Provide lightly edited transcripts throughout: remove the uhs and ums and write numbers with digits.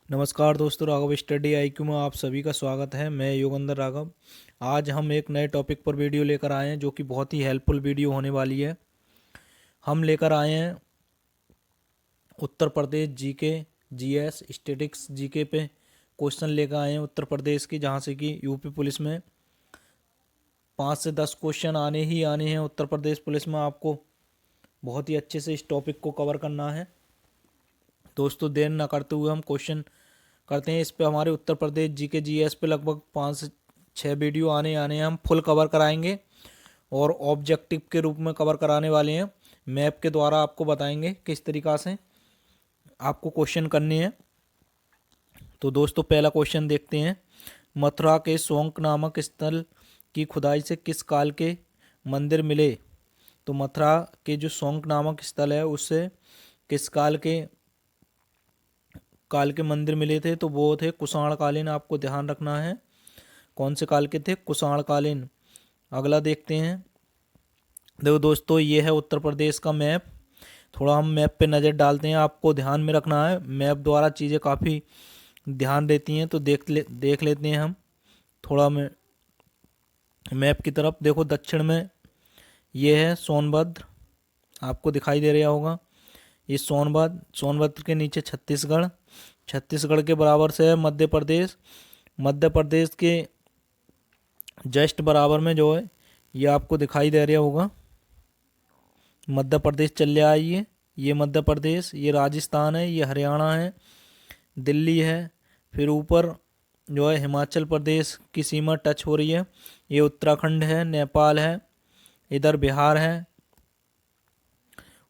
नमस्कार दोस्तों, Raghav study IQ में आप सभी का स्वागत है। मैं योगेंद्र राघव। आज हम एक नए टॉपिक पर वीडियो लेकर आए हैं जो कि बहुत ही हेल्पफुल वीडियो होने वाली है। हम लेकर आए हैं Uttar Pradesh GK GS statics GK पे क्वेश्चन लेकर आए हैं उत्तर प्रदेश की, जहाँ से कि यूपी पुलिस में 5 से 10 क्वेश्चन आने ही आने हैं। उत्तर प्रदेश पुलिस में आपको बहुत ही अच्छे से इस टॉपिक को कवर करना है। दोस्तों, देर ना करते हुए हम क्वेश्चन करते हैं। इस पे हमारे उत्तर प्रदेश जीके जीएस पे लगभग 5 से 6 वीडियो आने हैं। हम फुल कवर कराएंगे और ऑब्जेक्टिव के रूप में कवर कराने वाले हैं। मैप के द्वारा आपको बताएंगे किस तरीक़ा से आपको क्वेश्चन करने हैं। तो दोस्तों, पहला क्वेश्चन देखते हैं। मथुरा के सोंक नामक स्थल की खुदाई से किस काल के मंदिर मिले? तो मथुरा के जो सोंक नामक स्थल है उससे किस काल के मंदिर मिले थे? तो वो थे कुषाण कालीन। आपको ध्यान रखना है कौन से काल के थे, कुषाण कालीन। अगला देखते हैं। देखो दोस्तों, ये है उत्तर प्रदेश का मैप। थोड़ा हम मैप पे नज़र डालते हैं। आपको ध्यान में रखना है, मैप द्वारा चीज़ें काफ़ी ध्यान देती हैं। तो देख लेते हैं हम थोड़ा में मैप की तरफ। देखो, दक्षिण में ये है सोनभद्र, आपको दिखाई दे रहा होगा। ये सोनभद्र के नीचे छत्तीसगढ़ के बराबर से है मध्य प्रदेश। मध्य प्रदेश के जस्ट बराबर में जो है ये आपको दिखाई दे रहा होगा मध्य प्रदेश चल रहा है। ये मध्य प्रदेश, ये राजस्थान है, ये हरियाणा है, दिल्ली है। फिर ऊपर जो है हिमाचल प्रदेश की सीमा टच हो रही है। ये उत्तराखंड है, नेपाल है, इधर बिहार है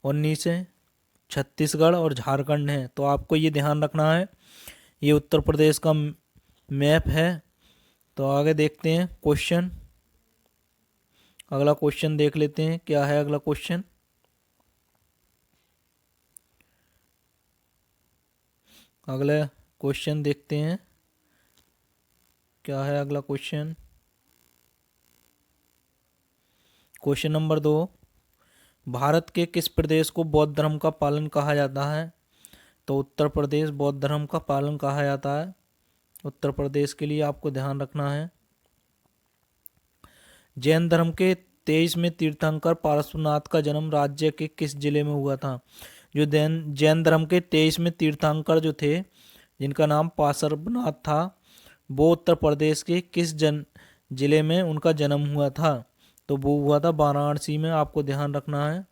और नीचे छत्तीसगढ़ और झारखंड है। तो आपको ये ध्यान रखना है, ये उत्तर प्रदेश का मैप है। तो आगे देखते हैं क्वेश्चन। अगला क्वेश्चन देख लेते हैं, क्या है अगला क्वेश्चन। अगला क्वेश्चन देखते हैं, क्या है अगला क्वेश्चन। क्वेश्चन नंबर 2, भारत के किस प्रदेश को बौद्ध धर्म का पालन कहा जाता है? तो उत्तर प्रदेश बौद्ध धर्म का पालन कहा जाता है। उत्तर प्रदेश के लिए आपको ध्यान रखना है। जैन धर्म के 23वें तीर्थंकर पार्श्वनाथ का जन्म राज्य के किस जिले में हुआ था? जो जैन धर्म के 23वें तीर्थंकर जो थे, जिनका नाम पार्श्वनाथ था, वो उत्तर प्रदेश के किस जिले में उनका जन्म हुआ था? तो वो हुआ था वाराणसी में। आपको ध्यान रखना है।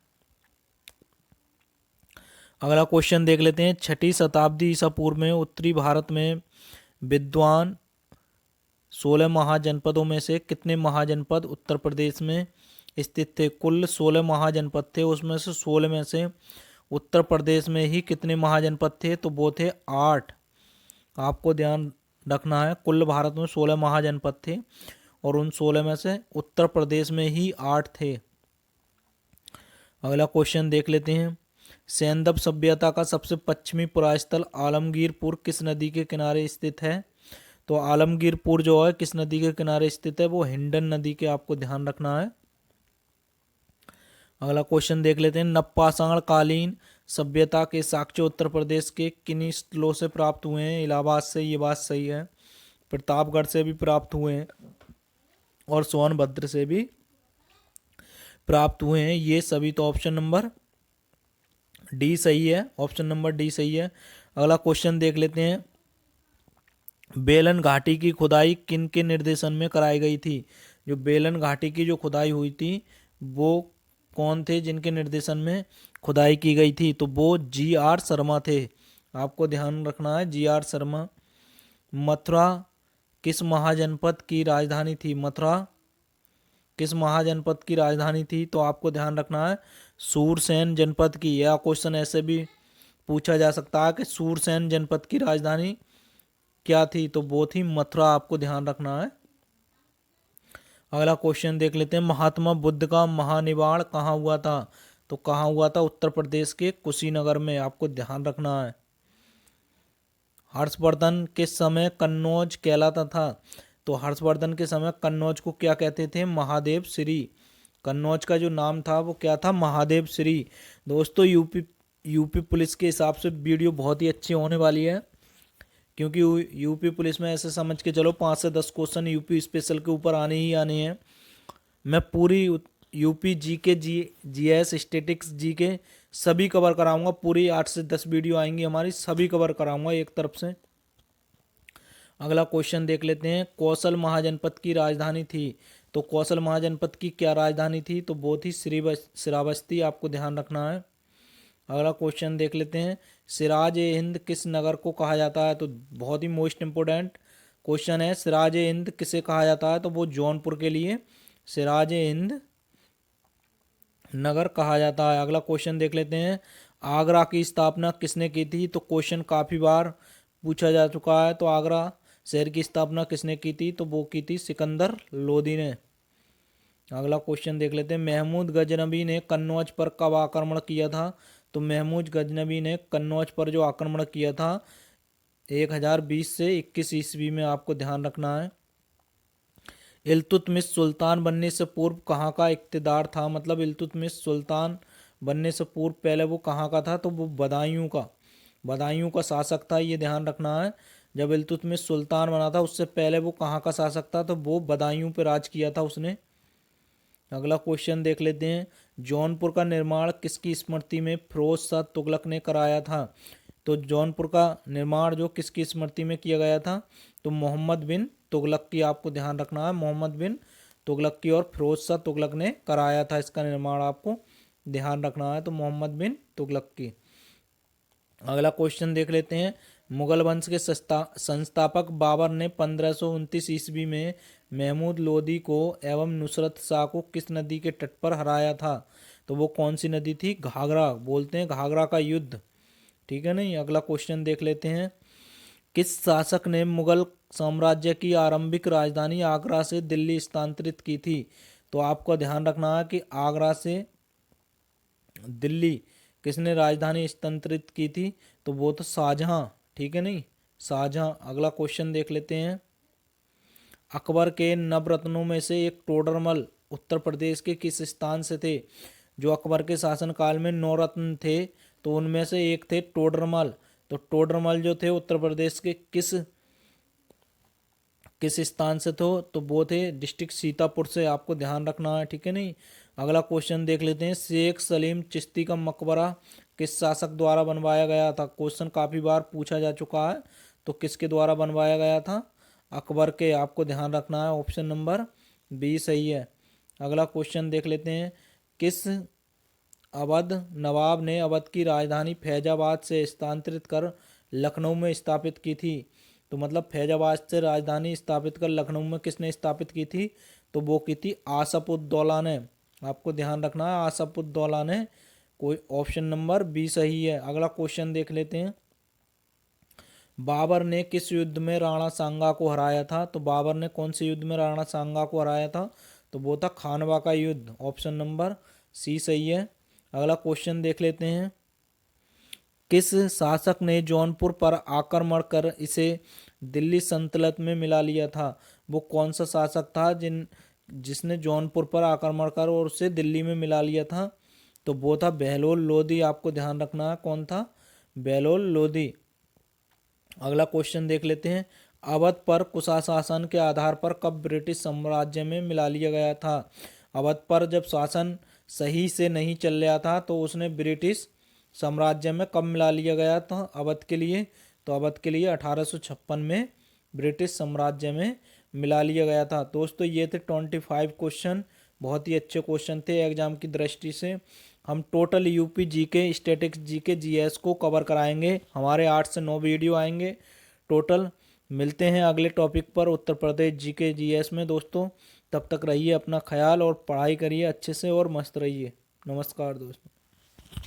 अगला क्वेश्चन देख लेते हैं। 6ठी शताब्दी ईसा पूर्व में उत्तरी भारत में विद्वान 16 महाजनपदों में से कितने महाजनपद उत्तर प्रदेश में स्थित थे? कुल 16 महाजनपद थे, उसमें से 16 में से उत्तर प्रदेश में ही कितने महाजनपद थे? तो वो थे 8। आपको ध्यान रखना है, कुल भारत में 16 महाजनपद थे और उन 16 में से उत्तर प्रदेश में ही 8 थे। अगला क्वेश्चन देख लेते हैं। सैंदव सभ्यता का सबसे पश्चिमी पुरास्थल आलमगीरपुर किस नदी के किनारे स्थित है? तो आलमगीरपुर जो है किस नदी के किनारे स्थित है? वो हिंडन नदी के। आपको ध्यान रखना है। अगला क्वेश्चन देख लेते हैं। नवपाषाण कालीन सभ्यता के साक्ष्य उत्तर प्रदेश के किन स्थलों से प्राप्त हुए हैं? इलाहाबाद से, ये बात सही है। प्रतापगढ़ से भी प्राप्त हुए हैं और सोनभद्र से भी प्राप्त हुए हैं। ये सभी तो ऑप्शन नंबर डी सही है। ऑप्शन नंबर डी सही है। अगला क्वेश्चन देख लेते हैं। बेलन घाटी की खुदाई किन के निर्देशन में कराई गई थी? जो बेलन घाटी की जो खुदाई हुई थी वो कौन थे जिनके निर्देशन में खुदाई की गई थी? तो वो जी.आर. शर्मा थे। आपको ध्यान रखना है, जी.आर. शर्मा। मथुरा किस महाजनपद की राजधानी थी? मथुरा किस महाजनपद की राजधानी थी? तो आपको ध्यान रखना है सूरसेन जनपद की। यह क्वेश्चन ऐसे भी पूछा जा सकता है कि सूरसेन जनपद की राजधानी क्या थी? तो वो थी मथुरा। आपको ध्यान रखना है। अगला क्वेश्चन देख लेते हैं। महात्मा बुद्ध का महानिवाण कहाँ हुआ था? तो कहाँ हुआ था? उत्तर प्रदेश के कुशीनगर में। आपको ध्यान रखना है। हर्षवर्धन किस समय कन्नौज कहलाता था? तो हर्षवर्धन के समय कन्नौज को क्या कहते थे? महादेव श्री। कन्नौज का जो नाम था वो क्या था? महादेव श्री। दोस्तों, यूपी पुलिस के हिसाब से वीडियो बहुत ही अच्छी होने वाली है, क्योंकि यूपी पुलिस में ऐसे समझ के चलो 5 से 10 क्वेश्चन यूपी स्पेशल के ऊपर आने ही आने हैं। मैं पूरी UP GK GS statics GK सभी कवर कराऊंगा, पूरी 8 से 10 वीडियो आएंगी हमारी, सभी कवर कराऊंगा एक तरफ से। अगला क्वेश्चन देख लेते हैं, कौशल महाजनपद की राजधानी थी। तो कौशल महाजनपद की क्या राजधानी थी, तो वो थी श्रावस्ती, आपको ध्यान रखना है। अगला क्वेश्चन देख लेते हैं, सिराज ए हिंद किस नगर को कहा जाता है। तो बहुत ही मोस्ट इंपोर्टेंट क्वेश्चन है, सिराज ए हिंद किसे कहा जाता है, तो वो जौनपुर के लिए सिराज ए हिंद नगर कहा जाता है। अगला क्वेश्चन देख लेते हैं, आगरा की स्थापना किसने की थी। तो क्वेश्चन काफ़ी बार पूछा जा चुका है। तो आगरा शहर की स्थापना किसने की थी, तो वो की थी सिकंदर लोदी ने। अगला क्वेश्चन देख लेते हैं, महमूद गजनबी ने कन्नौज पर कब आक्रमण किया था। तो महमूद गजनबी ने कन्नौज पर जो आक्रमण किया था 1020 से 21 ईस्वी में, आपको ध्यान रखना है। इल्तुतमिश सुल्तान बनने से पूर्व कहाँ का इक़्तिदार था, मतलब इल्तुतमिश सुल्तान बनने से पूर्व पहले वो कहाँ का था, तो वो बदायूं का शासक था, ये ध्यान रखना है। जब इल्तुतमिश सुल्तान बना था उससे पहले वो कहाँ का शासक था, तो वो बदायूं पे राज किया था उसने। अगला क्वेश्चन देख लेते हैं, जौनपुर का निर्माण किसकी स्मृति में फिरोज शाह तुगलक ने कराया था। तो जौनपुर का निर्माण जो किसकी स्मृति में किया गया था, तो मोहम्मद बिन तुगलक की, आपको ध्यान रखना है। मोहम्मद बिन तुगलक की और फिरोज शाह तुगलक ने कराया था इसका निर्माण, आपको ध्यान रखना है। तो मोहम्मद बिन तुगलक की। अगला क्वेश्चन देख लेते हैं, मुगल वंश के संस्थापक बाबर ने 1529 ईस्वी में महमूद लोदी को एवं नुसरत शाह को किस नदी के तट पर हराया था। तो वो कौन सी नदी थी, घाघरा, बोलते हैं घाघरा का युद्ध, ठीक है नहीं। अगला क्वेश्चन देख लेते हैं, किस शासक ने मुगल साम्राज्य की आरंभिक राजधानी आगरा से दिल्ली स्थानांतरित की थी। तो आपको ध्यान रखना है कि आगरा से दिल्ली किसने राजधानी स्थानांतरित की थी, तो वो तो शाहजहां, ठीक है नहीं, शाहजहां। अगला क्वेश्चन देख लेते हैं, अकबर के नवरत्नों में से एक टोडरमल उत्तर प्रदेश के किस स्थान से थे। जो अकबर के शासनकाल में 9 रत्न थे, तो उनमें से एक थे टोडरमल। तो टोडरमल जो थे उत्तर प्रदेश के किस स्थान से तो वो थे डिस्ट्रिक्ट सीतापुर से, आपको ध्यान रखना है, ठीक है नहीं। अगला क्वेश्चन देख लेते हैं, शेख सलीम चिश्ती का मकबरा किस शासक द्वारा बनवाया गया था। क्वेश्चन काफ़ी बार पूछा जा चुका है, तो किसके द्वारा बनवाया गया था, अकबर के, आपको ध्यान रखना है। ऑप्शन नंबर बी सही है। अगला क्वेश्चन देख लेते हैं, किस अवध नवाब ने अवध की राजधानी फैजाबाद से स्थानांतरित कर लखनऊ में स्थापित की थी। तो मतलब फैजाबाद से राजधानी स्थापित कर लखनऊ में किसने स्थापित की थी, तो वो की थी आसफउद्दौला ने, आपको ध्यान रखना है, आसफउद्दौला ने। कोई ऑप्शन नंबर बी सही है। अगला क्वेश्चन देख लेते हैं, बाबर ने किस युद्ध में राणा सांगा को हराया था। तो बाबर ने कौन से युद्ध में राणा सांगा को हराया था, तो वो था खानवा का युद्ध, ऑप्शन नंबर सी सही है। अगला क्वेश्चन देख लेते हैं, किस शासक ने जौनपुर पर आक्रमण कर इसे दिल्ली सल्तनत में मिला लिया था। वो कौन सा शासक था जिसने जौनपुर पर आक्रमण कर और उसे दिल्ली में मिला लिया था, तो वो था बहलोल लोदी, आपको ध्यान रखना है, कौन था, बहलोल लोदी। अगला क्वेश्चन देख लेते हैं, अवध पर कुशासन के आधार पर कब ब्रिटिश साम्राज्य में मिला लिया गया था। अवध पर जब शासन सही से नहीं चल रहा था तो उसने ब्रिटिश साम्राज्य में कब मिला लिया गया था अवध के लिए, तो अवध के लिए 1856 में ब्रिटिश साम्राज्य में मिला लिया गया था। दोस्तों ये थे 25 क्वेश्चन, बहुत ही अच्छे क्वेश्चन थे एग्जाम की दृष्टि से। हम total UP GK statics GK GS को कवर कराएंगे, हमारे 8 से 9 वीडियो आएंगे टोटल। मिलते हैं अगले टॉपिक पर उत्तर प्रदेश जीके जीएस में दोस्तों। तब तक रहिए अपना ख्याल और पढ़ाई करिए अच्छे से और मस्त रहिए। नमस्कार दोस्तों।